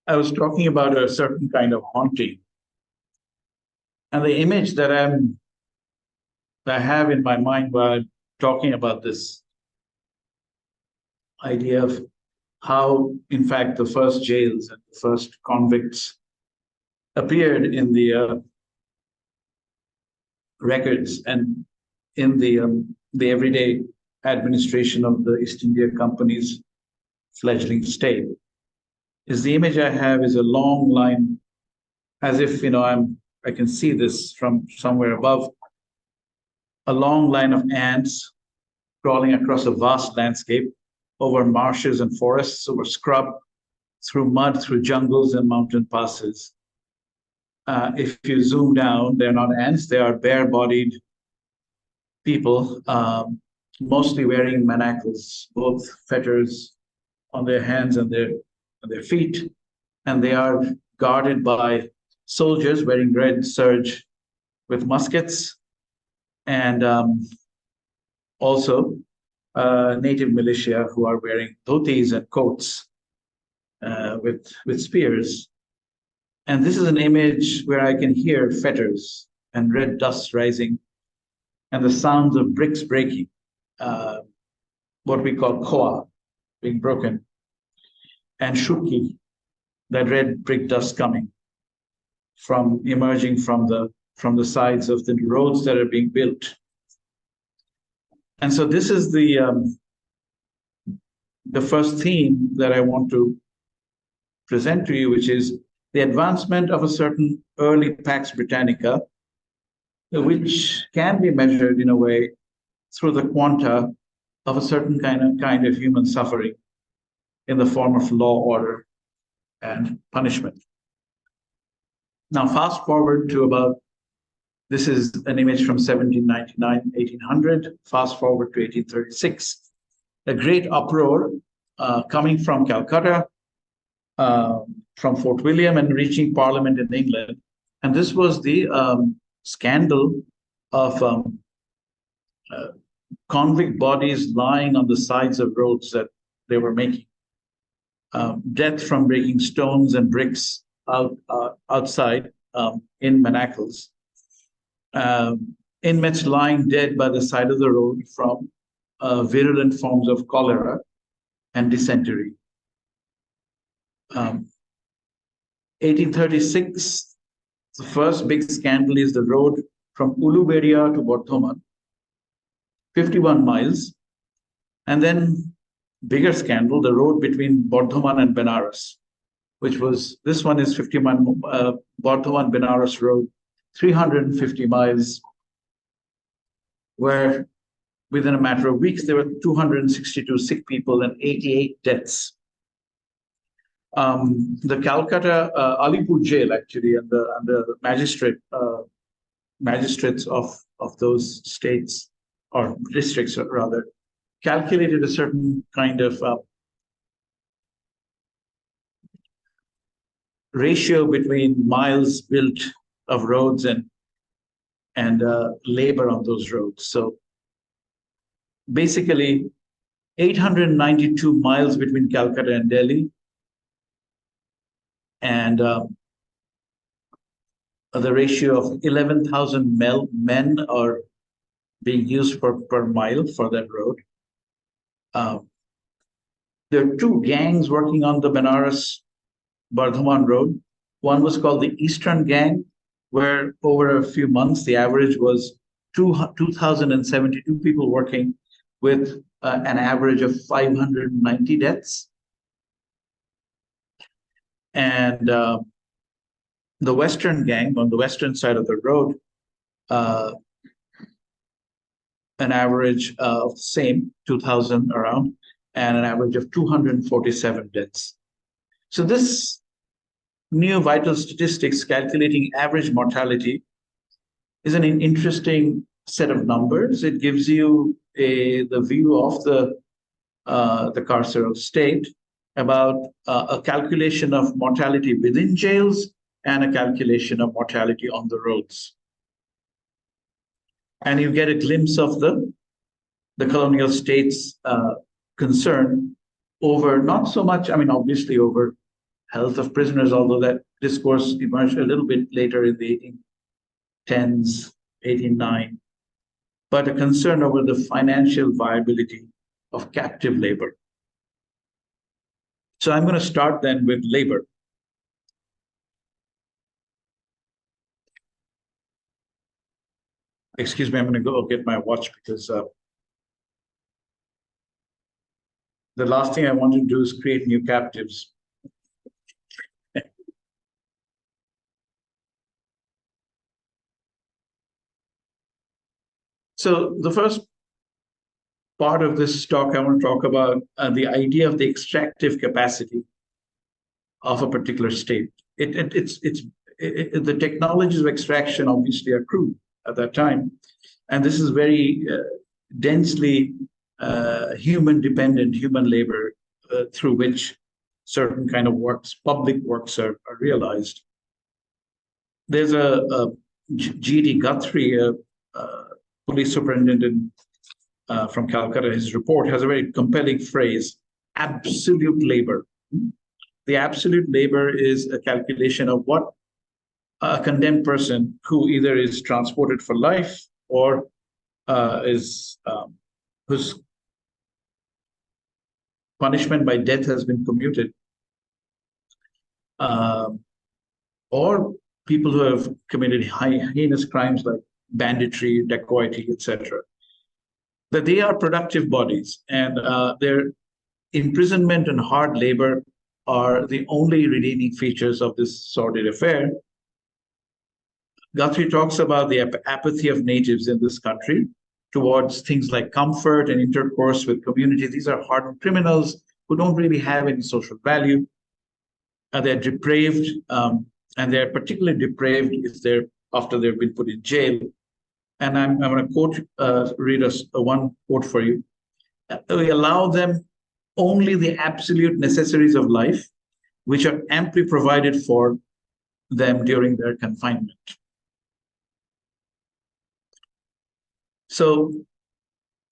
I was talking about a certain kind of haunting, and the image I have in my mind while I'm talking about this idea of how, in fact, the first jails and the first convicts appeared in the records and in the everyday administration of the East India Company's fledgling state. Is the image I have is a long line, as if I can see this from somewhere above, a long line of ants crawling across a vast landscape, over marshes and forests, over scrub, through mud, through jungles and mountain passes. If you zoom down, they're not ants, they are bare-bodied people, mostly wearing manacles, both fetters on their hands and their feet, and they are guarded by soldiers wearing red serge with muskets, and also native militia who are wearing dhotis and coats with spears. And this is an image where I can hear fetters and red dust rising and the sounds of bricks breaking, what we call koa, being broken, and shuki, that red brick dust coming emerging from the sides of the roads that are being built. And so this is the first theme that I want to present to you, which is the advancement of a certain early Pax Britannica, which can be measured in a way through the quanta of a certain kind of human suffering in the form of law, order, and punishment. Now, fast forward to this is an image from 1799, 1800, fast forward to 1836. A great uproar coming from Calcutta, from Fort William, and reaching Parliament in England. And this was the scandal of convict bodies lying on the sides of roads that they were making. Death from breaking stones and bricks outside in manacles. Inmates lying dead by the side of the road from virulent forms of cholera and dysentery. 1836, the first big scandal is the road from Uluberia to Bardhaman, 51 miles. And then bigger scandal, the road between Bardhaman and Benares, this one is 51, Bardhaman-Benares road, 350 miles, where within a matter of weeks, there were 262 sick people and 88 deaths. The Calcutta Alipur jail, actually, and the magistrates of those states, or districts rather, calculated a certain kind of ratio between miles built of roads and labor on those roads. So basically, 892 miles between Calcutta and Delhi, and the ratio of 11,000 men are being used per mile for that road. There are two gangs working on the Benares-Bardhaman road. One was called the Eastern Gang, where over a few months, the average was 2,072 people working with an average of 590 deaths. And the Western Gang, on the western side of the road, an average of the same, 2,000 around, and an average of 247 deaths. So this new vital statistics calculating average mortality is an interesting set of numbers. It gives you the view of the carceral state about a calculation of mortality within jails and a calculation of mortality on the roads. And you get a glimpse of the colonial state's concern over not so much, obviously over health of prisoners, although that discourse emerged a little bit later in the 1810s, 1809, but a concern over the financial viability of captive labor. So I'm going to start then with labor. Excuse me, I'm going to go get my watch because the last thing I want to do is create new captives. So the first part of this talk, I want to talk about the idea of the extractive capacity of a particular state. The technologies of extraction obviously are crude at that time, and this is very densely human-dependent, human labor through which certain kind of works, public works are realized. There's a G.D. Guthrie, a police superintendent from Calcutta, his report has a very compelling phrase, absolute labor. The absolute labor is a calculation of what a condemned person who either is transported for life or whose punishment by death has been commuted, or people who have committed heinous crimes like banditry, dacoity, etc., that they are productive bodies, and their imprisonment and hard labor are the only redeeming features of this sordid affair. Guthrie talks about the apathy of natives in this country towards things like comfort and intercourse with community. These are hardened criminals who don't really have any social value. They're depraved, and they're particularly depraved if after they've been put in jail. And I'm going to read one quote for you. We allow them only the absolute necessaries of life, which are amply provided for them during their confinement. So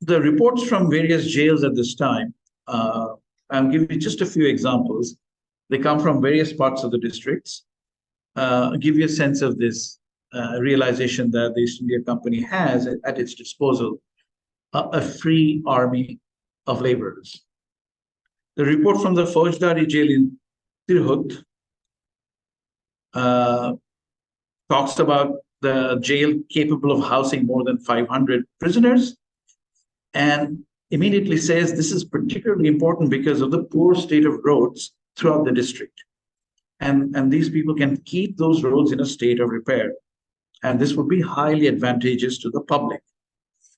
the reports from various jails at this time, I'll give you just a few examples. They come from various parts of the districts. Give you a sense of this realization that the East India Company has at its disposal a free army of laborers. The report from the Faujdari jail in Tirhut talks about the jail capable of housing more than 500 prisoners, and immediately says this is particularly important because of the poor state of roads throughout the district. And these people can keep those roads in a state of repair. And this would be highly advantageous to the public.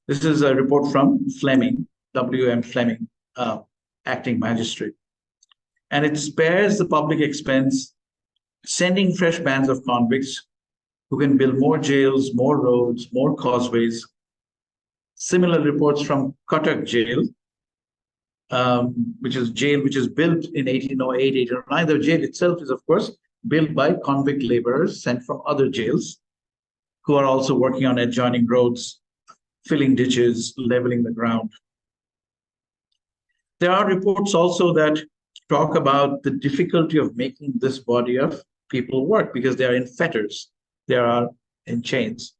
This is a report from Fleming, W.M. Fleming, acting magistrate. And it spares the public expense sending fresh bands of convicts who can build more jails, more roads, more causeways. Similar reports from Cuttack jail, which is built in 1808, 1809. The jail itself is, of course, built by convict laborers sent from other jails who are also working on adjoining roads, filling ditches, leveling the ground. There are reports also that talk about the difficulty of making this body of people work because they are in fetters, they are in chains.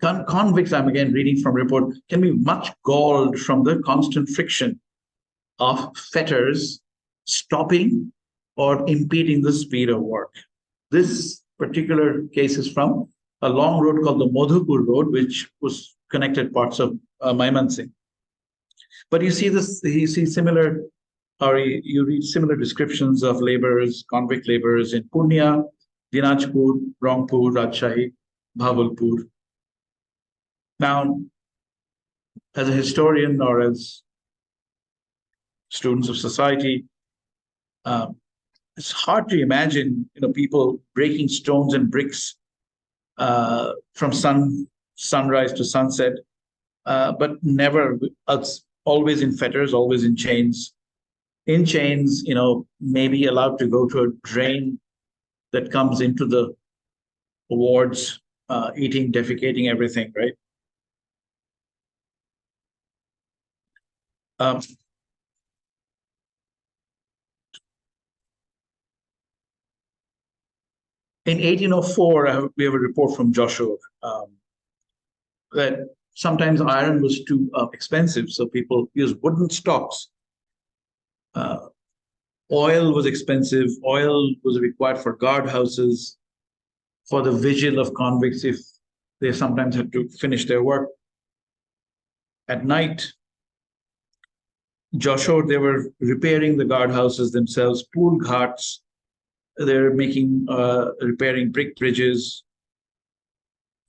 Convicts, I'm again reading from report, can be much galled from the constant friction of fetters stopping or impeding the speed of work. This particular case is from a long road called the Madhupur Road, which was connected parts of Maimansingh. But you see similar, or you read similar descriptions of laborers, convict laborers in Purnia, Dinajpur, Rangpur, Rajshahi, Bhavalpur. Now, as a historian or as students of society, it's hard to imagine, people breaking stones and bricks from sunrise to sunset, but never, always in fetters, always in chains. In chains, maybe allowed to go to a drain that comes into the wards, eating, defecating, everything, right? In 1804, we have a report from Joshua that sometimes iron was too expensive, so people used wooden stocks. Oil was expensive. Oil was required for guardhouses, for the vigil of convicts if they sometimes had to finish their work at night. Joshua, they were repairing the guardhouses themselves, pool ghats. They're repairing brick bridges.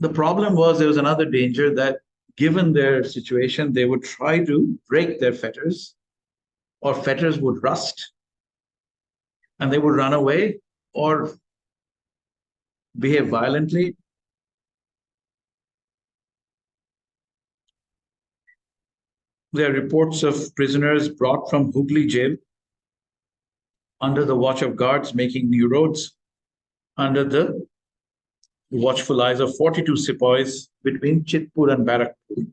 The problem was there was another danger that given their situation, they would try to break their fetters, or fetters would rust and they would run away or behave violently. There are reports of prisoners brought from Hooghly jail under the watch of guards making new roads, under the watchful eyes of 42 sepoys between Chitpur and Barakpur.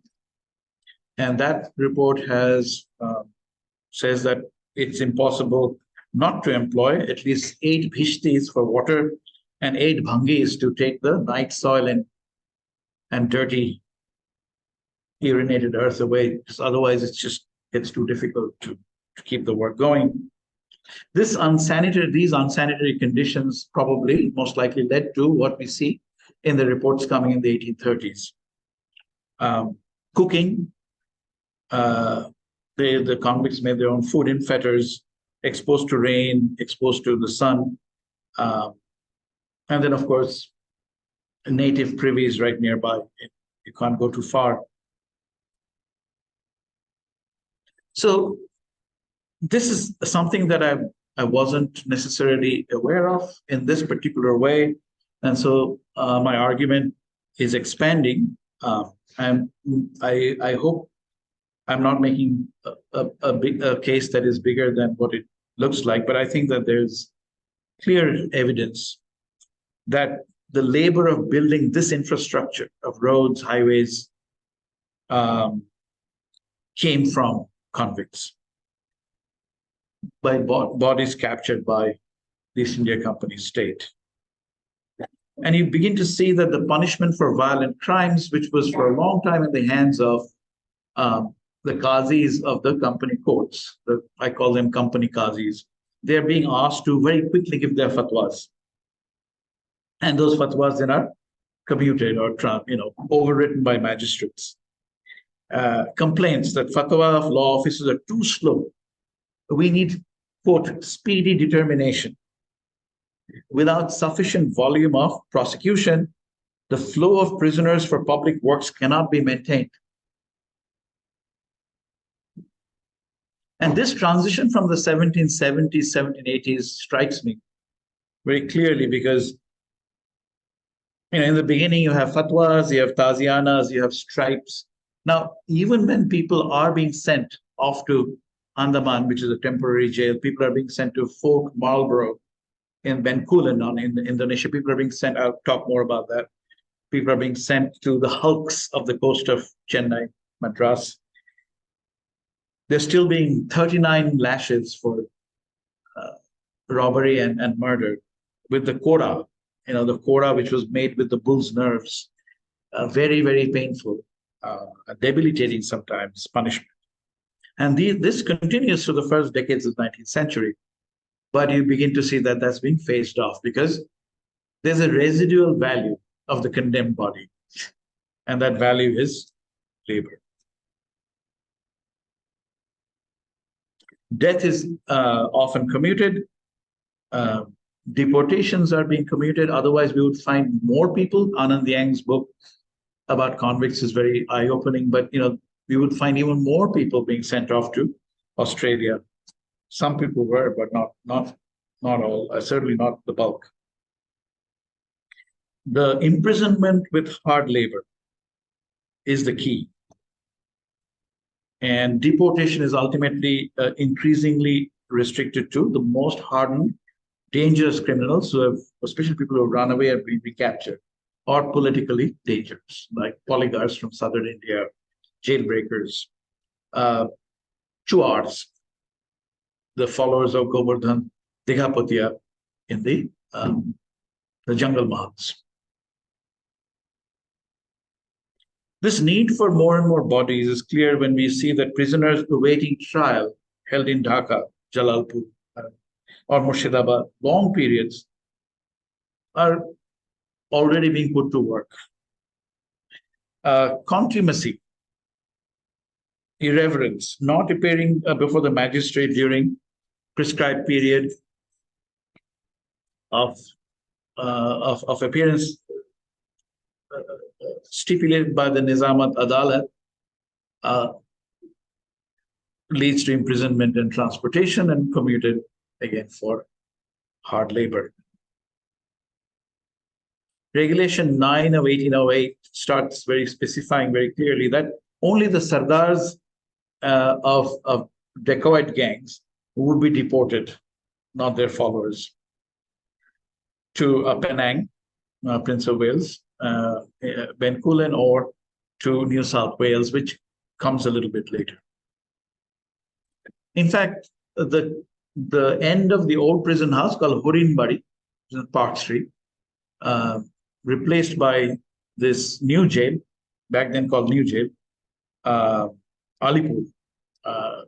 And that report says that it's impossible not to employ at least 8 bhishtis for water and 8 bhangis to take the night soil and dirty urinated earth away, because otherwise it's too difficult to keep the work going. These unsanitary conditions probably most likely led to what we see in the reports coming in the 1830s. Cooking, the convicts made their own food in fetters, exposed to rain, exposed to the sun. And then, of course, native privies right nearby. You can't go too far. So this is something that I wasn't necessarily aware of in this particular way. And so my argument is expanding. And I hope I'm not making a case that is bigger than what it looks like, but I think that there's clear evidence that the labor of building this infrastructure of roads, highways, came from convicts, by bodies captured by the East India Company state. And you begin to see that the punishment for violent crimes, which was for a long time in the hands of the qazis of the company courts, I call them company qazis, they're being asked to very quickly give their fatwas. And those fatwas then are commuted or overwritten by magistrates. Complaints that fatwa of law officers are too slow. We need, quote, speedy determination. Without sufficient volume of prosecution, the flow of prisoners for public works cannot be maintained. And this transition from the 1770s, 1780s strikes me very clearly because in the beginning you have fatwas, you have tazianas, you have stripes. Now, even when people are being sent off to Andaman, which is a temporary jail, people are being sent to Fort Marlborough in Bencoolen in Indonesia. People are being sent, I'll talk more about that. People are being sent to the hulks of the coast of Chennai, Madras. There's still being 39 lashes for robbery and murder with the kora, the kora which was made with the bull's nerves. Very, very painful, debilitating sometimes punishment. And this continues through the first decades of the 19th century. But you begin to see that that's being phased off because there's a residual value of the condemned body. And that value is labor. Death is often commuted. Deportations are being commuted. Otherwise, we would find more people. Anand Yang's book about convicts is very eye-opening. But we would find even more people being sent off to Australia. Some people were, but not all. Certainly not the bulk. The imprisonment with hard labor is the key. And deportation is ultimately increasingly restricted to the most hardened, dangerous criminals who have, especially people who have run away and been recaptured, or politically dangerous, like polygars from southern India, jailbreakers, chuars, the followers of Govardhan Dighapotia in the the jungle mahals. This need for more and more bodies is clear when we see that prisoners awaiting trial held in Dhaka, Jalalpur, or Murshidabad, long periods, are already being put to work. Contumacy, irreverence, not appearing before the magistrate during prescribed period of appearance stipulated by the Nizamat Adalat, leads to imprisonment and transportation and commuted again for hard labor. Regulation 9 of 1808 starts specifying very clearly that only the sardars of dacoit gangs would be deported, not their followers, to Penang, Prince of Wales, Bencoolen, or to New South Wales, which comes a little bit later. In fact, the end of the old prison house called Hurinbari, Park Street, replaced by this new jail, back then called New Jail, Alipur.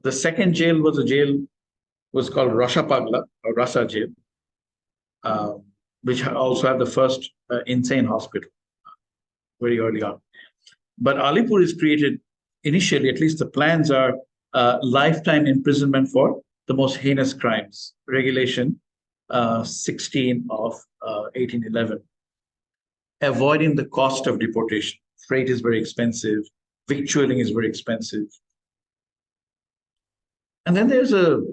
The second jail was called Rashapagla, or Rasa Jail, which also had the first insane hospital very early on. But Alipur is created initially, at least the plans are lifetime imprisonment for the most heinous crimes, Regulation 16 of 1811. Avoiding the cost of deportation. Freight is very expensive. Victualling is very expensive. And then there's a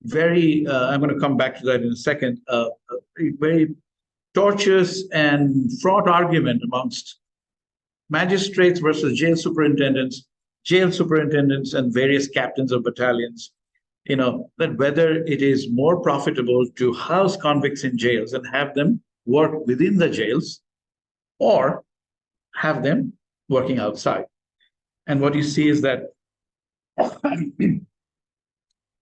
very, I'm going to come back to that in a second, a very tortuous and fraught argument amongst magistrates versus jail superintendents and various captains of battalions, that whether it is more profitable to house convicts in jails and have them work within the jails or have them working outside. And what you see is that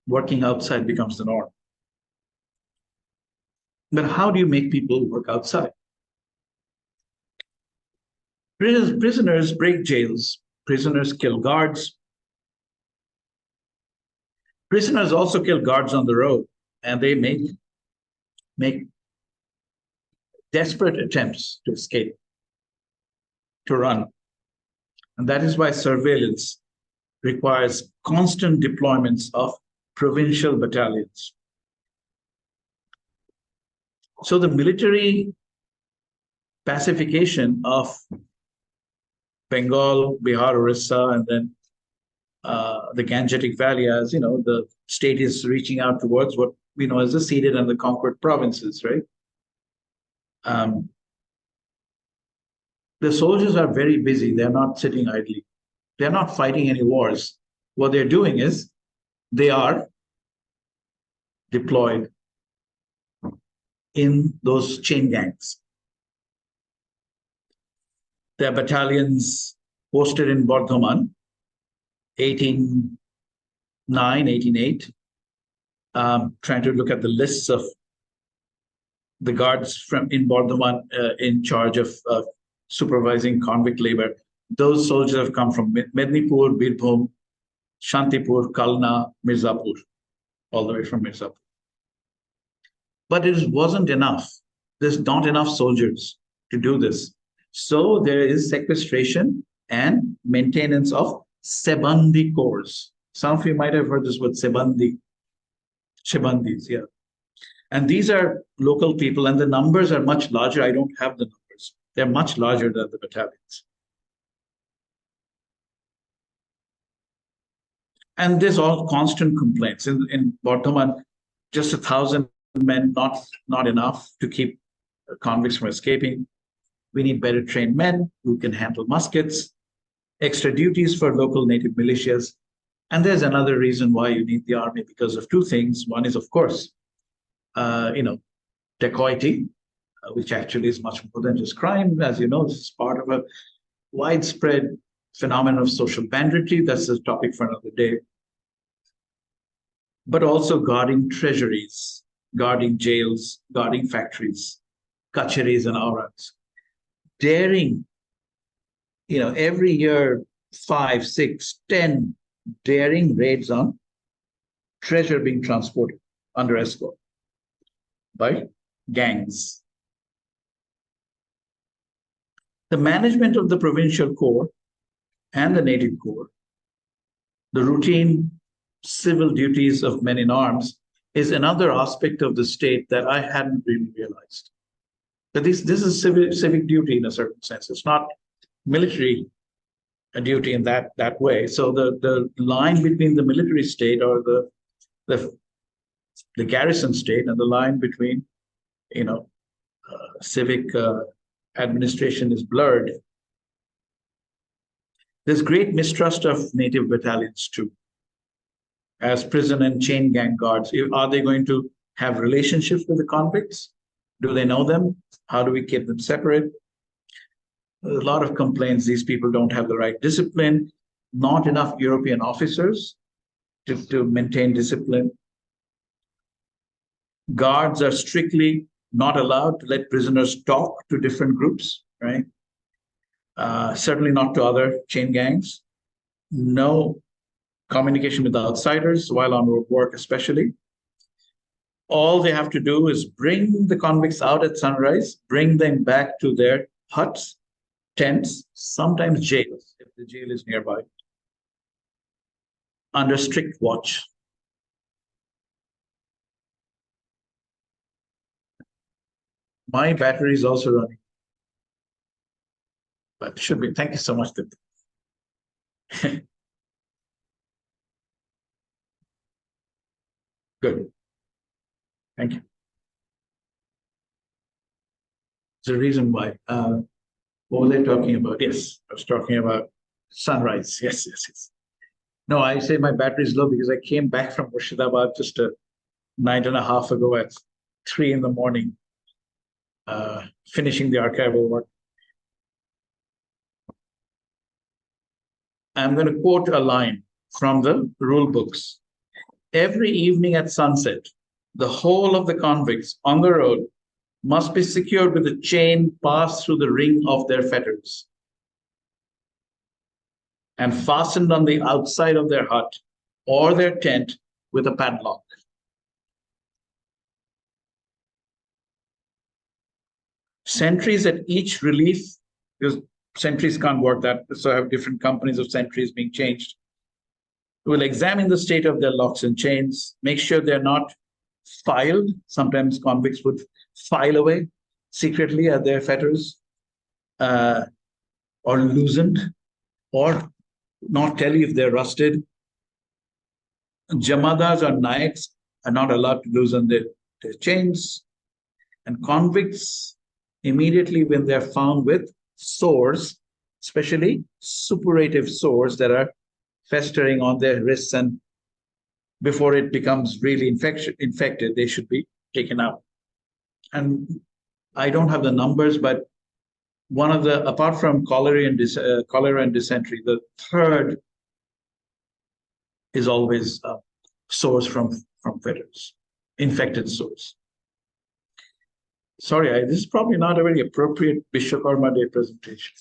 working outside becomes the norm. But how do you make people work outside? Prisoners break jails. Prisoners kill guards. Prisoners also kill guards on the road, and they make desperate attempts to escape, to run. And that is why surveillance requires constant deployments of provincial battalions. So the military pacification of Bengal, Bihar, Orissa, and then the Gangetic Valley, as the state is reaching out towards what we know as the ceded and the conquered provinces, right? The soldiers are very busy. They're not sitting idly. They're not fighting any wars. What they're doing is they are deployed in those chain gangs. There are battalions posted in Bardhaman, 1809, 1808, trying to look at the lists of the guards in Bardhaman in charge of supervising convict labor. Those soldiers have come from Mednipur, Birbhum, Shantipur, Kalna, Mirzapur, all the way from Mirzapur. But it wasn't enough. There's not enough soldiers to do this. So there is sequestration and maintenance of Sebandi corps. Some of you might have heard this word Sebandi. Shebandis, yeah. And these are local people, and the numbers are much larger. I don't have the numbers. They're much larger than the battalions. And there's all constant complaints. In Bardhaman, just 1,000 men, not enough to keep convicts from escaping. We need better trained men who can handle muskets, extra duties for local native militias. And there's another reason why you need the army, because of two things. One is, of course, dacoity, which actually is much more than just crime. As you know, this is part of a widespread phenomenon of social banditry. That's a topic for another day. But also guarding treasuries, guarding jails, guarding factories. kacharis and aurats, daring, every year, 5, 6, 10 daring raids on treasure being transported under escort by gangs. The management of the provincial corps and the native corps, the routine civil duties of men in arms, is another aspect of the state that I hadn't really realized. That this is civic duty in a certain sense. It's not military duty in that way. So the line between the military state or the garrison state and the line between civic administration is blurred. There's great mistrust of native battalions too, as prison and chain gang guards. Are they going to have relationships with the convicts? Do they know them? How do we keep them separate? There's a lot of complaints. These people don't have the right discipline, not enough European officers to maintain discipline. Guards are strictly not allowed to let prisoners talk to different groups, right? Certainly not to other chain gangs. No communication with outsiders while on work, especially. All they have to do is bring the convicts out at sunrise, bring them back to their huts, tents, sometimes jails, if the jail is nearby, under strict watch. My battery is also running, but should be. Thank you so much, Sudipta. Good. Thank you. There's a reason why. What was I talking about? Yes, I was talking about sunrise. Yes. No, I say my battery is low because I came back from Murshidabad just a night and a half ago at 3 a.m, finishing the archival work. I'm going to quote a line from the rule books. Every evening at sunset, the whole of the convicts on the road must be secured with a chain passed through the ring of their fetters and fastened on the outside of their hut or their tent with a padlock. Sentries at each relief, because sentries can't work that, so I have different companies of sentries being changed, will examine the state of their locks and chains, make sure they're not filed. Sometimes convicts would file away secretly at their fetters, or loosened, or not tell you if they're rusted. Jamadas or nayaks are not allowed to loosen their chains. And convicts, immediately when they're found with sores, especially suppurative sores that are festering on their wrists, and before it becomes really infected, they should be taken out. And I don't have the numbers, but one of the, apart from cholera and dysentery, the third is always sores from fetters, infected sores. Sorry, this is probably not a very appropriate Vishwakarma Day presentation.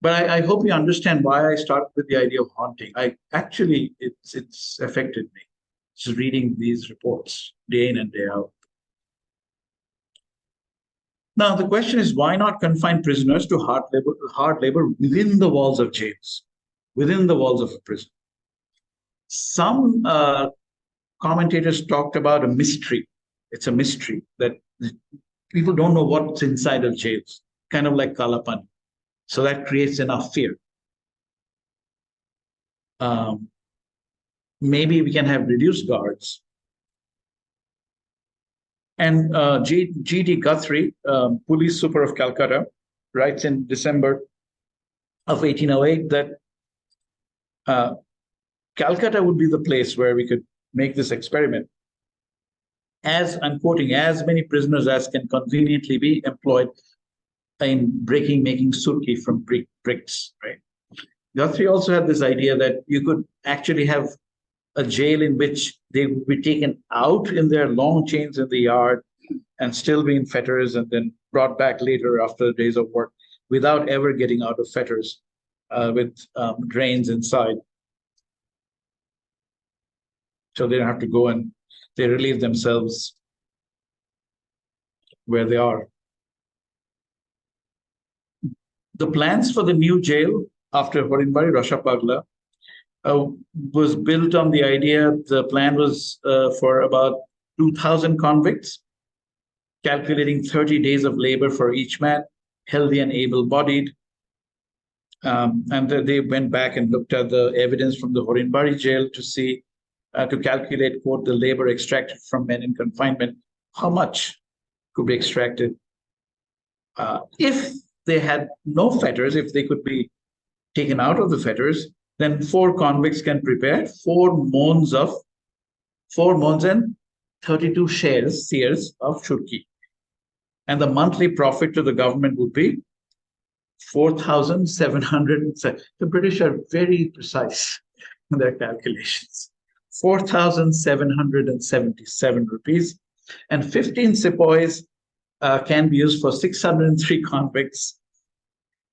But I hope you understand why I started with the idea of haunting. It's affected me, just reading these reports day in and day out. Now, the question is, why not confine prisoners to hard labor within the walls of jails, within the walls of a prison? Some commentators talked about a mystery. It's a mystery that people don't know what's inside of jails, kind of like Kalapani. So that creates enough fear. Maybe we can have reduced guards. And G.D. Guthrie, police super of Calcutta, writes in December of 1808 that Calcutta would be the place where we could make this experiment. As, I'm quoting, as many prisoners as can conveniently be employed in making surki from bricks, right? Guthrie also had this idea that you could actually have a jail in which they would be taken out in their long chains in the yard and still be in fetters and then brought back later after days of work without ever getting out of fetters with drains inside. So they don't have to go and they relieve themselves where they are. The plans for the new jail after Horinbari, Rashapagla, was built on the idea, the plan was for about 2,000 convicts, calculating 30 days of labor for each man, healthy and able-bodied. And they went back and looked at the evidence from the Horinbari jail to see, to calculate, quote, the labor extracted from men in confinement, how much could be extracted. If they had no fetters, if they could be taken out of the fetters, then 4 convicts can prepare 4 moons and 32 seers of shurki. And the monthly profit to the government would be 4,700. The British are very precise in their calculations. 4,777 rupees. And 15 sepoys can be used for 603 convicts.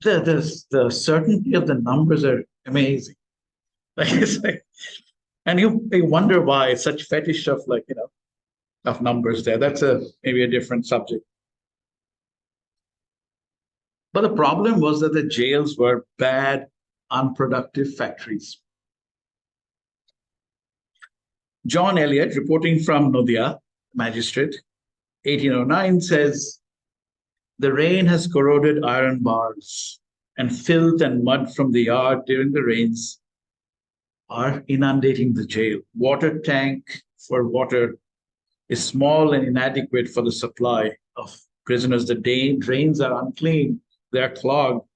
The certainty of the numbers are amazing. And you wonder why such fetish of of numbers there. That's maybe a different subject. But the problem was that the jails were bad, unproductive factories. John Elliott, reporting from Nodia, magistrate, 1809, says, the rain has corroded iron bars, and filth and mud from the yard during the rains are inundating the jail. Water tank for water is small and inadequate for the supply of prisoners. The drains are unclean. They are clogged.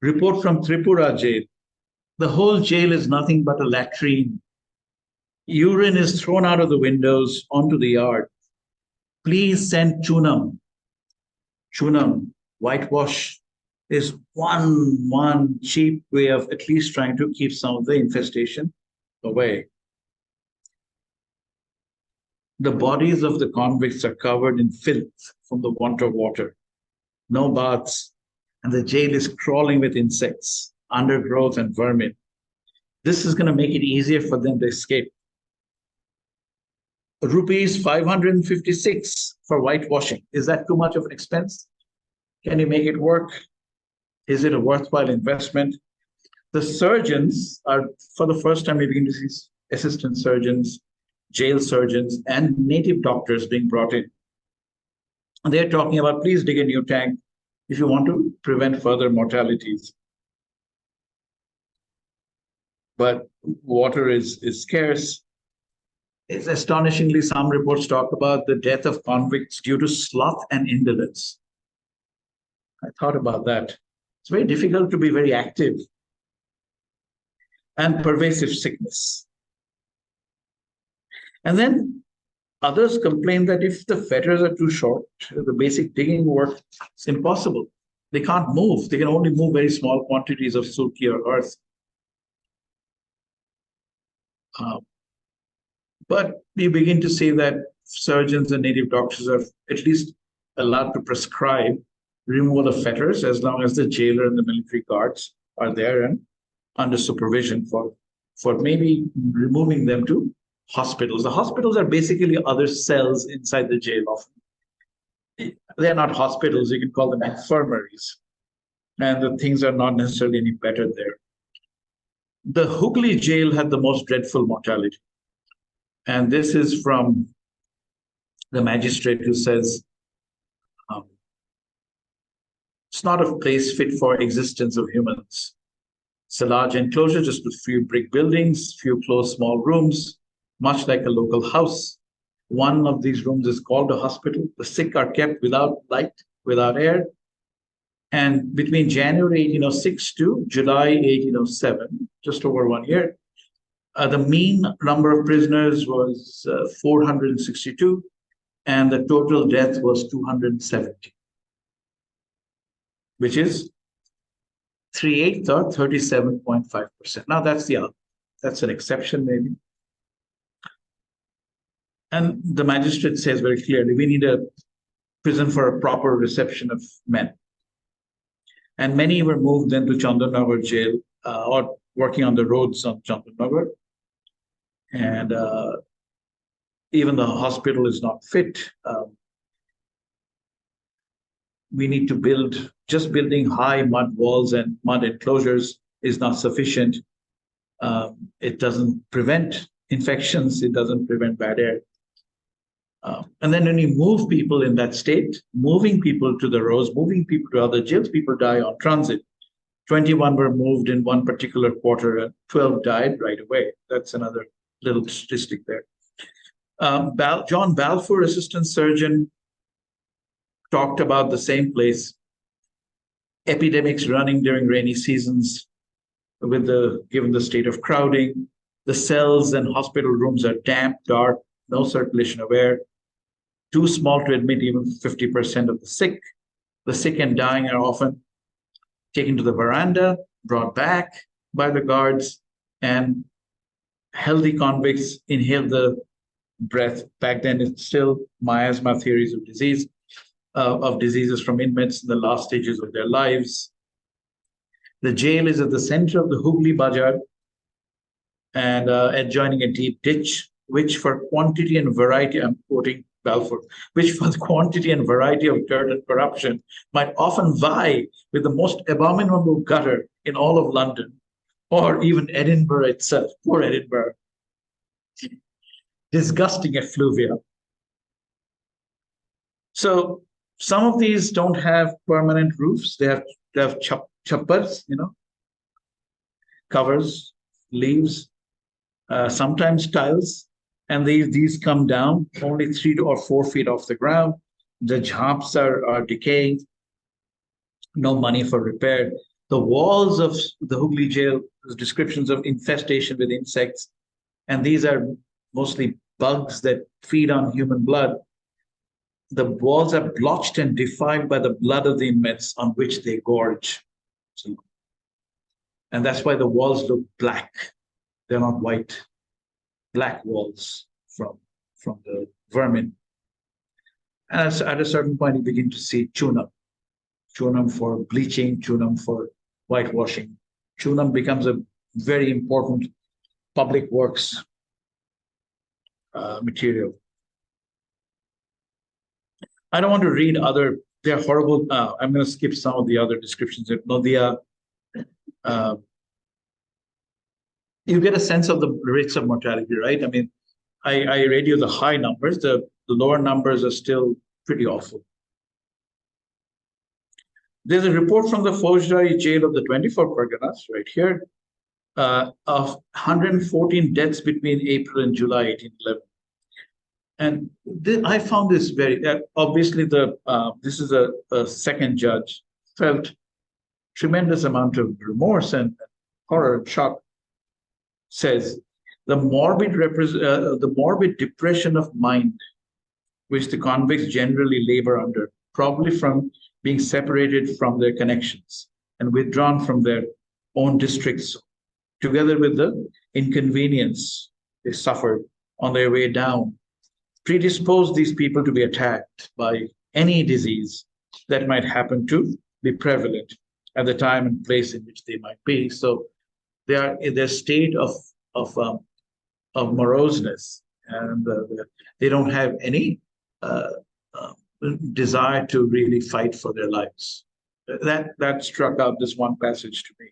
Report from Tripura jail. The whole jail is nothing but a latrine. Urine is thrown out of the windows onto the yard. Please send chunam. Chunam, whitewash, is one cheap way of at least trying to keep some of the infestation away. The bodies of the convicts are covered in filth from the want of water. No baths, and the jail is crawling with insects, undergrowth, and vermin. This is going to make it easier for them to escape. Rupees 556 for whitewashing. Is that too much of an expense? Can you make it work? Is it a worthwhile investment? The surgeons are, for the first time, we begin to see assistant surgeons, jail surgeons, and native doctors being brought in. And they're talking about, please dig a new tank if you want to prevent further mortalities. But water is scarce. It's astonishingly, some reports talk about the death of convicts due to sloth and indolence. I thought about that. It's very difficult to be very active. And pervasive sickness. And then others complain that if the fetters are too short, the basic digging work is impossible. They can't move. They can only move very small quantities of sulki or earth. But you begin to see that surgeons and native doctors are at least allowed to prescribe removal of fetters as long as the jailer and the military guards are there and under supervision for maybe removing them to hospitals. The hospitals are basically other cells inside the jail often. They're not hospitals, you can call them infirmaries. And the things are not necessarily any better there. The Hooghly jail had the most dreadful mortality. And this is from the magistrate who says, it's not a place fit for existence of humans. It's a large enclosure, just with few brick buildings, few closed small rooms, much like a local house. One of these rooms is called a hospital. The sick are kept without light, without air. And between January 1806 to July 1807, just over 1 year, the mean number of prisoners was 462, and the total death was 270, which is 3/8 or 37.5%. Now that's the That's an exception, maybe. And the magistrate says very clearly, we need a prison for a proper reception of men. And many were moved then to Chandanagar jail or working on the roads on Chandanagar. And even the hospital is not fit. We need to build, just building high mud walls and mud enclosures is not sufficient. It doesn't prevent infections. It doesn't prevent bad air. And then when you move people in that state, moving people to the roads, moving people to other jails, people die on transit. 21 were moved in one particular quarter and 12 died right away. That's another little statistic there. John Balfour, assistant surgeon, talked about the same place. Epidemics running during rainy seasons given the state of crowding. The cells and hospital rooms are damp, dark, no circulation of air, too small to admit even 50% of the sick. The sick and dying are often taken to the veranda, brought back by the guards, and healthy convicts inhale the breath. Back then, it's still miasma theories of diseases from inmates in the last stages of their lives. The jail is at the center of the Hooghly Bazaar and adjoining a deep ditch, which for quantity and variety, I'm quoting Balfour, which for the quantity and variety of dirt and corruption might often vie with the most abominable gutter in all of London, or even Edinburgh itself. Poor Edinburgh. Disgusting effluvia. So some of these don't have permanent roofs. They have chappers, covers, leaves, sometimes tiles. And these come down only 3 or 4 feet off the ground. The jhamps are decaying. No money for repair. The walls of the Hooghly jail, descriptions of infestation with insects, and these are mostly bugs that feed on human blood. The walls are blotched and defiled by the blood of the inmates on which they gorge. And that's why the walls look black. They're not white. Black walls from the vermin. And at a certain point, you begin to see chunam. Chunam for bleaching, chunam for whitewashing. Chunam becomes a very important public works material. I don't want to read they're horrible. I'm going to skip some of the other descriptions. You get a sense of the rates of mortality, right? I mean, I read you the high numbers. The lower numbers are still pretty awful. There's a report from the Faujdari jail of the 24 Parganas, right here, of 114 deaths between April and July 1811. And I found this very, obviously this is a second judge, felt tremendous amount of remorse and horror and shock. Says the morbid depression of mind which the convicts generally labor under, probably from being separated from their connections and withdrawn from their own districts, together with the inconvenience they suffered on their way down, predispose these people to be attacked by any disease that might happen to be prevalent at the time and place in which they might be. So they are in their state of moroseness, and they don't have any desire to really fight for their lives. That struck out this one passage to me.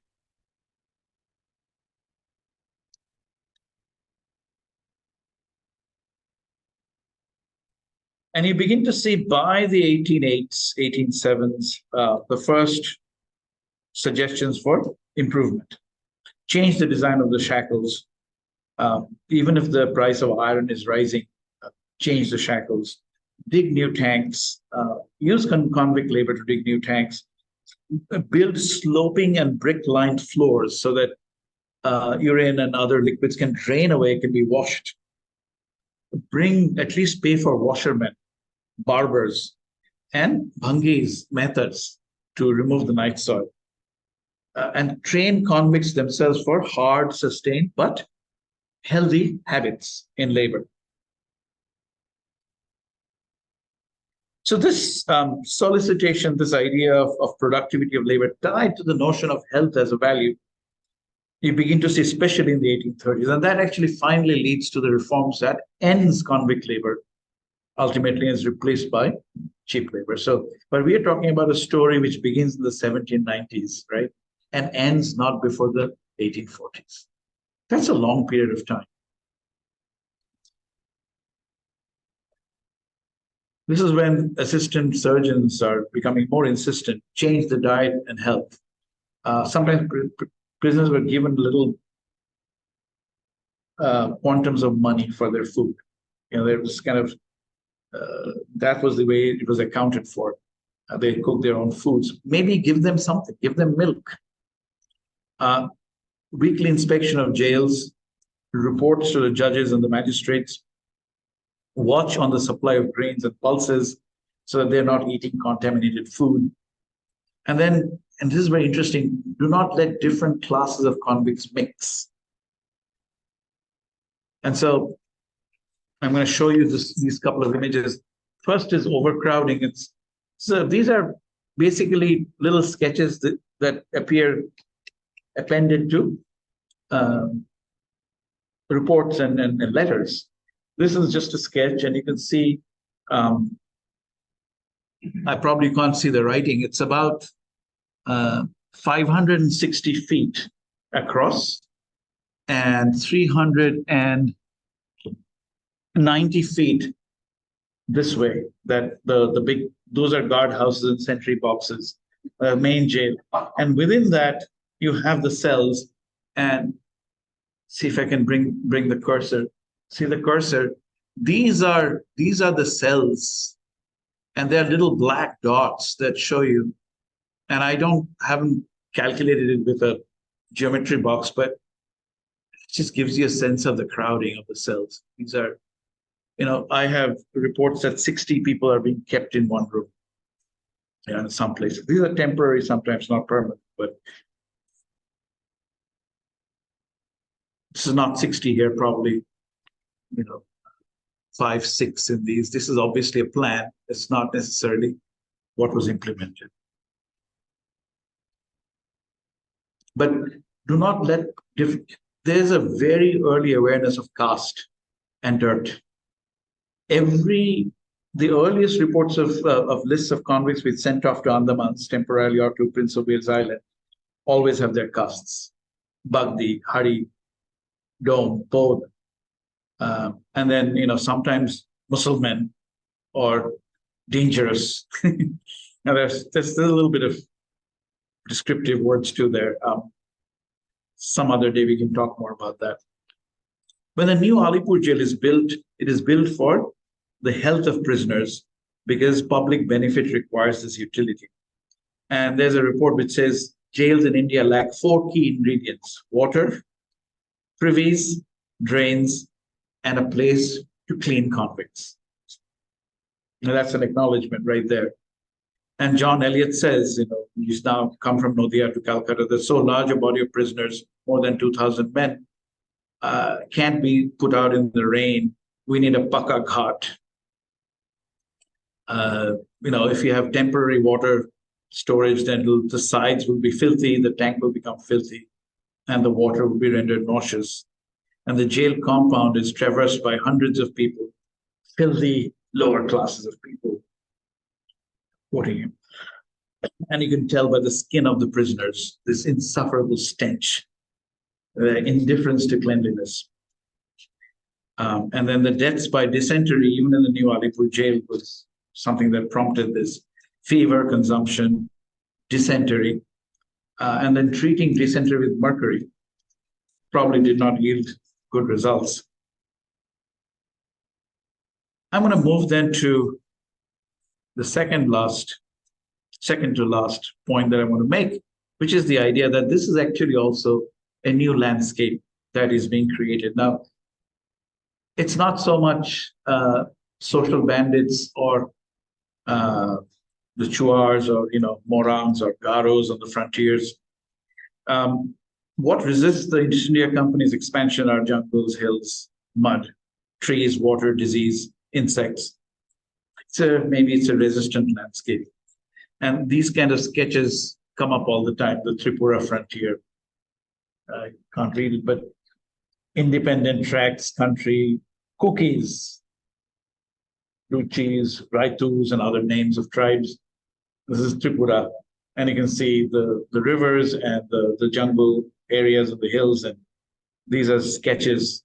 And you begin to see by the 1808s, 1807s, the first suggestions for improvement. Change the design of the shackles. Even if the price of iron is rising, change the shackles. Dig new tanks. Use convict labor to dig new tanks. Build sloping and brick-lined floors so that urine and other liquids can drain away, can be washed. At least pay for washermen, barbers, and bhangis, methods to remove the night soil. And train convicts themselves for hard, sustained, but healthy habits in labor. So this solicitation, this idea of productivity of labor tied to the notion of health as a value, you begin to see, especially in the 1830s. And that actually finally leads to the reforms that ends convict labor, ultimately is replaced by cheap labor. So, but we are talking about a story which begins in the 1790s, right? And ends not before the 1840s. That's a long period of time. This is when assistant surgeons are becoming more insistent, change the diet and health. Sometimes prisoners were given little quantums of money for their food. There was kind of, that was the way it was accounted for. They cook their own foods. Maybe give them something, give them milk. Weekly inspection of jails, reports to the judges and the magistrates, watch on the supply of grains and pulses so that they're not eating contaminated food. And then, and this is very interesting, do not let different classes of convicts mix. And so I'm going to show you these couple of images. First is overcrowding. So these are basically little sketches that appear appended to reports and letters. This is just a sketch, and you can see, I probably can't see the writing. It's about 560 feet across and 390 feet this way. That the big, those are guard houses and sentry boxes, main jail. And within that, you have the cells. And see if I can bring the cursor. See the cursor? These are the cells, and they're little black dots that show you. And I haven't calculated it with a geometry box, but it just gives you a sense of the crowding of the cells. These are, I have reports that 60 people are being kept in one room. In some places. These are temporary, sometimes not permanent, but this is not 60 here, probably, 5, 6 in these. This is obviously a plan. It's not necessarily what was implemented. But do not let there's a very early awareness of caste and dirt. The earliest reports of lists of convicts we'd sent off to Andamans temporarily or to Prince of Wales Island always have their castes: Bagdi, Hari, Dome, both. And then, sometimes Muslim or dangerous. Now, there's a little bit of descriptive words too there. Some other day we can talk more about that. When the new Alipur jail is built, it is built for the health of prisoners because public benefit requires this utility. And there's a report which says jails in India lack 4 key ingredients: water, privies, drains, and a place to clean convicts. Now, that's an acknowledgement right there. And John Eliot says, he's now come from Nadia to Calcutta. There's so large a body of prisoners, more than 2,000 men, can't be put out in the rain. We need a paka ghat. If you have temporary water storage, then the sides will be filthy, the tank will become filthy, and the water will be rendered nauseous. And the jail compound is traversed by hundreds of people, filthy lower classes of people, quoting him. And you can tell by the skin of the prisoners, this insufferable stench, indifference to cleanliness. And then the deaths by dysentery, even in the new Alipur jail, was something that prompted this: fever, consumption, dysentery, and then treating dysentery with mercury probably did not yield good results. I'm going to move then to the second to last point that I want to make, which is the idea that this is actually also a new landscape that is being created. Now, it's not so much social bandits or the Chuars or, Morans or Garos on the frontiers. What resists the East India Company's expansion are jungles, hills, mud, trees, water, disease, insects. So maybe it's a resistant landscape. And these kind of sketches come up all the time. The Tripura frontier, I can't read it, but independent tracts, country, cookies, Ruchis, Raitus, and other names of tribes. This is Tripura. And you can see the rivers and the jungle areas of the hills. And these are sketches.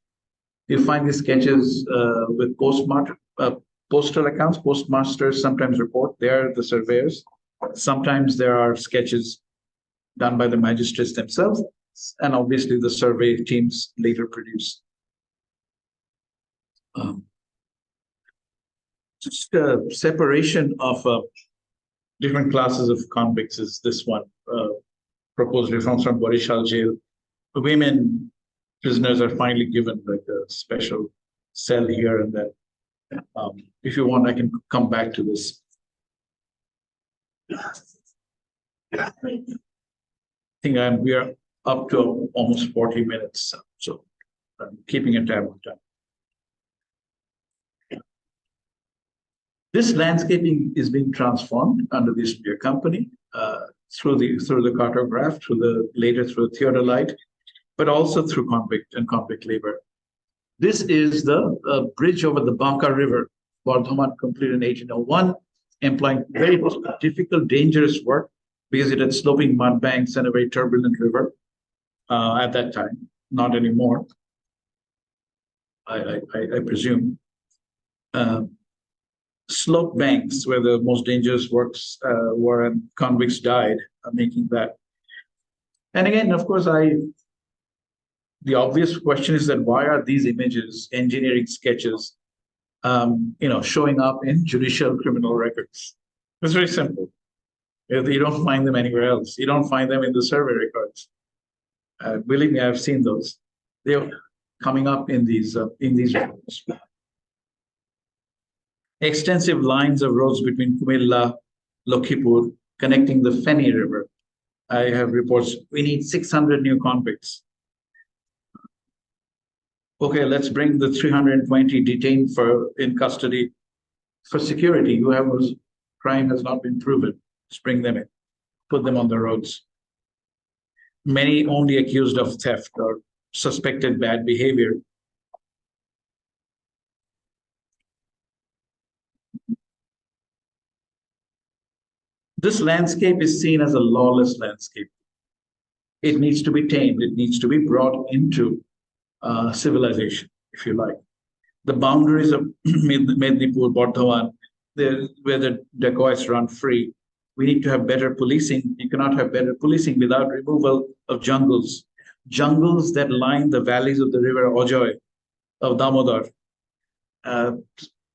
You find these sketches with postal accounts. Postmasters sometimes report. They're the surveyors. Sometimes there are sketches done by the magistrates themselves. And obviously the survey teams later produce. Just a separation of different classes of convicts is this one, proposed reforms from Barishal jail. Women prisoners are finally given like a special cell here and there. If you want, I can come back to this. I think we are up to almost 40 minutes, so I'm keeping a tab on time. This landscaping is being transformed under the East India Company through the cartograph, later through the theodolite, but also through convict and convict labor. This is the bridge over the Banka River, Bardhaman, completed in 1801, employing very difficult, dangerous work because it had sloping mud banks and a very turbulent river at that time. Not anymore, I presume. Slope banks where the most dangerous works were, and convicts died making that. And again, of course, the obvious question is that why are these images, engineering sketches, showing up in judicial criminal records? It's very simple. You don't find them anywhere else. You don't find them in the survey records. Believe me, I've seen those. They're coming up in these records. Extensive lines of roads between Kumilla, Lokhipur, connecting the Feni River. I have reports, we need 600 new convicts. Okay, let's bring the 320 detained in custody for security. Whoever's crime has not been proven, just bring them in, put them on the roads. Many only accused of theft or suspected bad behavior. This landscape is seen as a lawless landscape. It needs to be tamed. It needs to be brought into civilization, if you like. The boundaries of Mednipur, Bardhaman, where the dacoits run free. We need to have better policing. You cannot have better policing without removal of jungles. Jungles that line the valleys of the river Ojoy, of Damodar.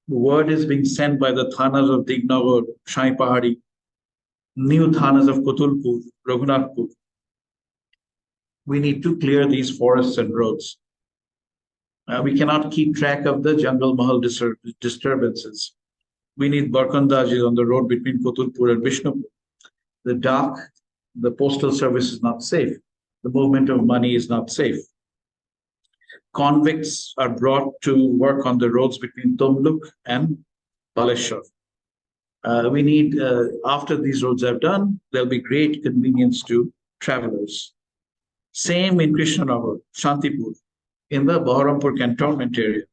Word is being sent by the thanas of Dignagar, Shai Pahari, new thanas of Kotulpur, Raghunathpur. We need to clear these forests and roads. We cannot keep track of the jungle mahal disturbances. We need barkandajis on the road between Kotulpur and Vishnupur. The postal service is not safe. The movement of money is not safe. Convicts are brought to work on the roads between Tumluk and Baleshwar. We need, after these roads are done, there'll be great convenience to travelers. Same in Krishnanagar, Shantipur, in the Baharampur cantonment area,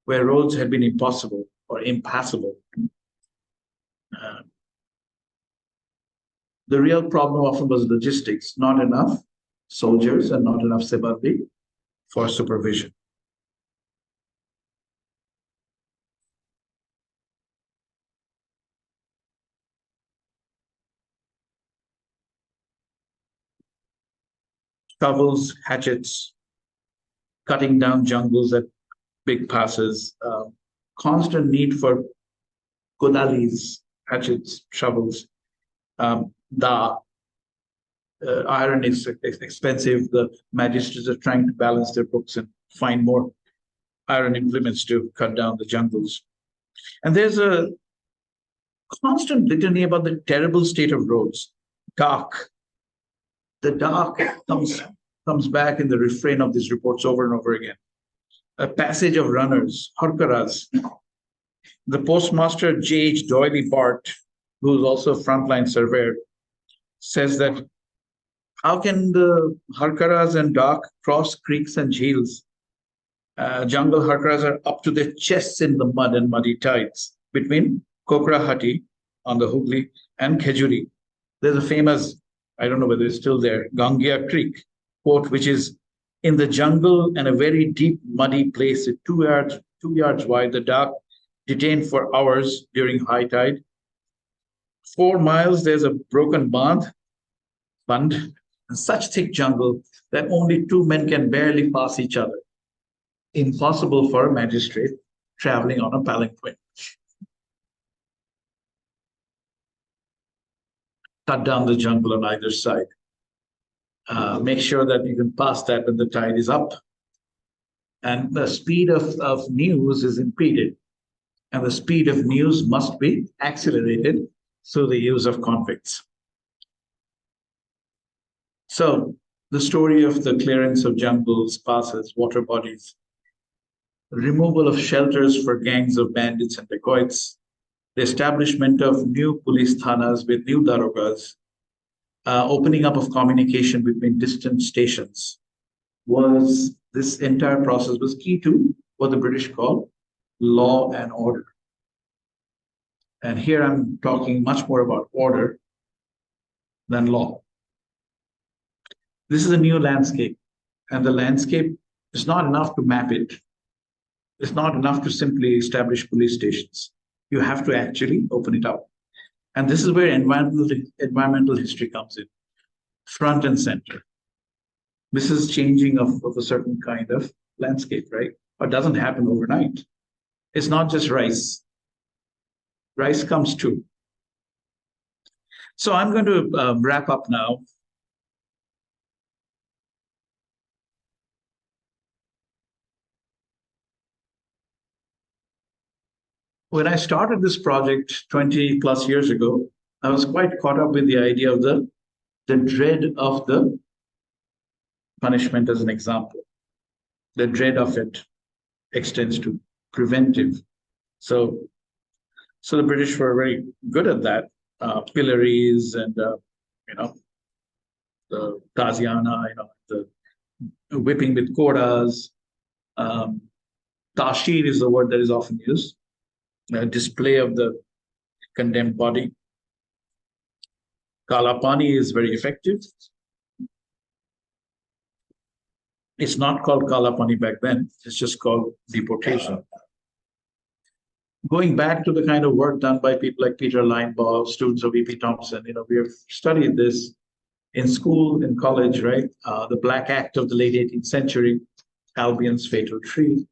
where roads had been impossible or impassable. The real problem often was logistics, not enough soldiers and not enough Sebandi for supervision. Shovels, hatchets, cutting down jungles at big passes, constant need for kodalis, hatchets, shovels. Iron is expensive. The magistrates are trying to balance their books and find more iron implements to cut down the jungles. And there's a constant litany about the terrible state of roads. The dark comes comes back in the refrain of these reports over and over again. A passage of runners, harkaras. The postmaster J.H. Doyley Bart, who is also a frontline surveyor, says that how can the harkaras and dak cross creeks and jheels? Jungle harkaras are up to their chests in the mud and muddy tides between Kokrahati on the Hooghly and Khejuri. There's a famous, I don't know whether it's still there, Gangia Creek quote, which is in the jungle and a very deep muddy place, 2 yards wide, the dak detained for hours during high tide. 4 miles, there's a broken band, and such thick jungle that only two men can barely pass each other. Impossible for a magistrate traveling on a palanquin. Cut down the jungle on either side. Make sure that you can pass that when the tide is up. And the speed of news is impeded. And the speed of news must be accelerated through the use of convicts. So the story of the clearance of jungles, passes, water bodies, removal of shelters for gangs of bandits and dacoits, the establishment of new police thanas with new darogas, opening up of communication between distant stations, this entire process was key to what the British call law and order. And here I'm talking much more about order than law. This is a new landscape, and the landscape is not enough to map it. It's not enough to simply establish police stations. You have to actually open it up. And this is where environmental history comes in, front and center. This is changing of a certain kind of landscape, right? But it doesn't happen overnight. It's not just rice. Rice comes too. So I'm going to wrap up now. When I started this project 20 plus years ago, I was quite caught up with the idea of the dread of the punishment as an example. The dread of it extends to preventive. So the British were very good at that. Pillories and, the Taziana, the whipping with kodas. Tashir is the word that is often used. Display of the condemned body. Kalapani is very effective. It's not called Kalapani back then. It's just called deportation. Going back to the kind of work done by people like Peter Linebaugh, students of E.P. Thompson, we have studied this in school, in college, right? The Black Act of the late 18th century, Albion's fatal tree,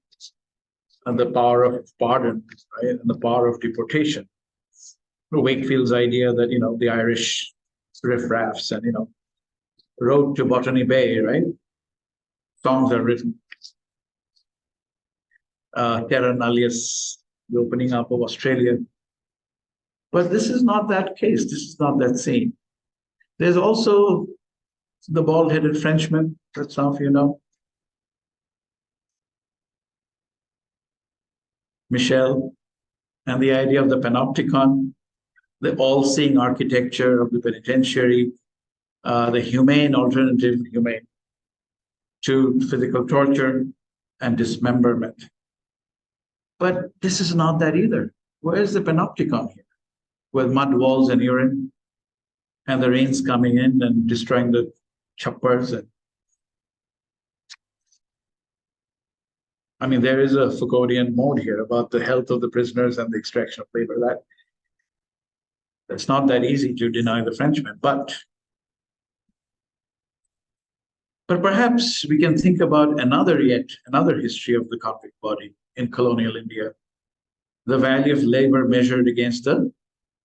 and the power of pardon, right? And the power of deportation. Wakefield's idea that, the Irish riffraffs and, Road to Botany Bay, right? Songs are written. Terra Nullius, the opening up of Australia. But this is not that case. This is not that scene. There's also the bald-headed Frenchman that some of you know. Michel, and the idea of the panopticon, the all-seeing architecture of the penitentiary, the humane alternative, to physical torture and dismemberment. But this is not that either. Where is the panopticon here? With mud walls and urine, and the rains coming in and destroying the choppers. There is a Foucauldian mode here about the health of the prisoners and the extraction of labor. That's not that easy to deny the Frenchman, but perhaps we can think about another history of the convict body in colonial India. The value of labor measured against the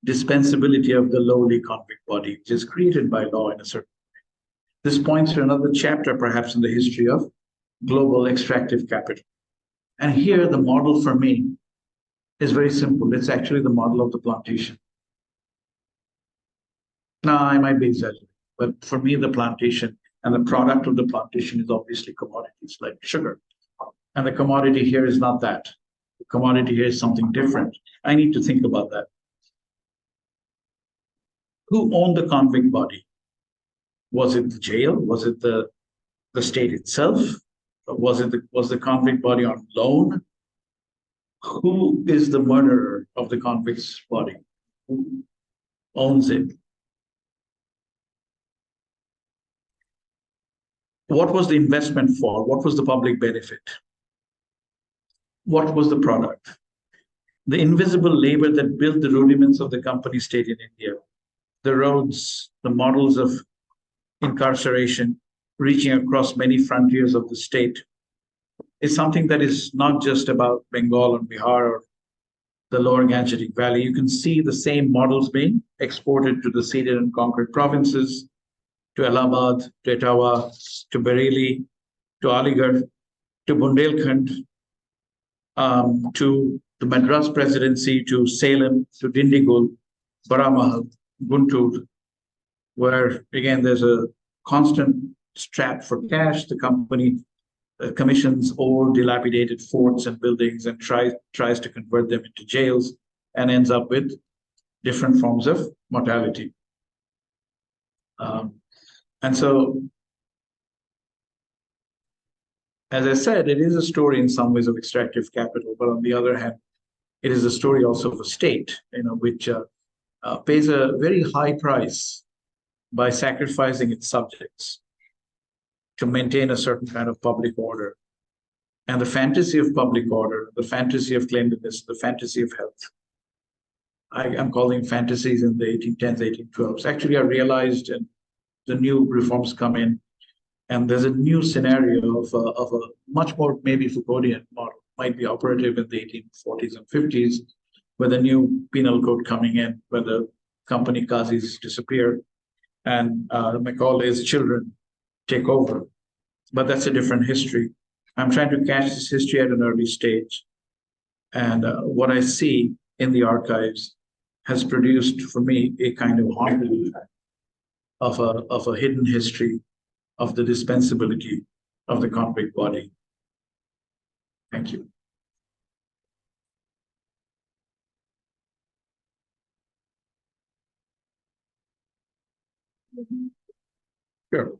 dispensability of the lowly convict body, which is created by law in a certain way. This points to another chapter, perhaps, in the history of global extractive capital. And here, the model for me is very simple. It's actually the model of the plantation. Now, I might be exaggerating, but for me, the plantation And the product of the plantation is obviously commodities like sugar. And the commodity here is not that. The commodity here is something different. I need to think about that. Who owned the convict body? Was it the jail? Was it the state itself? Was the convict body on loan? Who is the murderer of the convict's body? Who owns it? What was the investment for? What was the public benefit? What was the product? The invisible labor that built the rudiments of the company state in India, the roads, the models of incarceration reaching across many frontiers of the state, is something that is not just about Bengal and Bihar or the lower Gangetic Valley. You can see the same models being exported to the ceded and conquered provinces, to Allahabad, to Etawah, to Bareilly, to Aligarh, to Bundelkhand, to the Madras Presidency, to Salem, to Dindigul, Baramahal, Guntur, where again there's a constant strap for cash. The company commissions old dilapidated forts and buildings and tries to convert them into jails and ends up with different forms of mortality. And so, as I said, it is a story in some ways of extractive capital, but on the other hand, it is a story also of a state, which pays a very high price by sacrificing its subjects to maintain a certain kind of public order. And the fantasy of public order, the fantasy of cleanliness, the fantasy of health, I'm calling fantasies in the 1810s, 1812s, actually are realized, and the new reforms come in. And there's a new scenario of a much more maybe Foucauldian model, might be operative in the 1840s and 50s, with a new penal code coming in, where the company qazis disappear and Macaulay's children take over. But that's a different history. I'm trying to catch this history at an early stage. And what I see in the archives has produced for me a kind of haunting of a hidden history of the dispensability of the convict body. Thank you. Sure.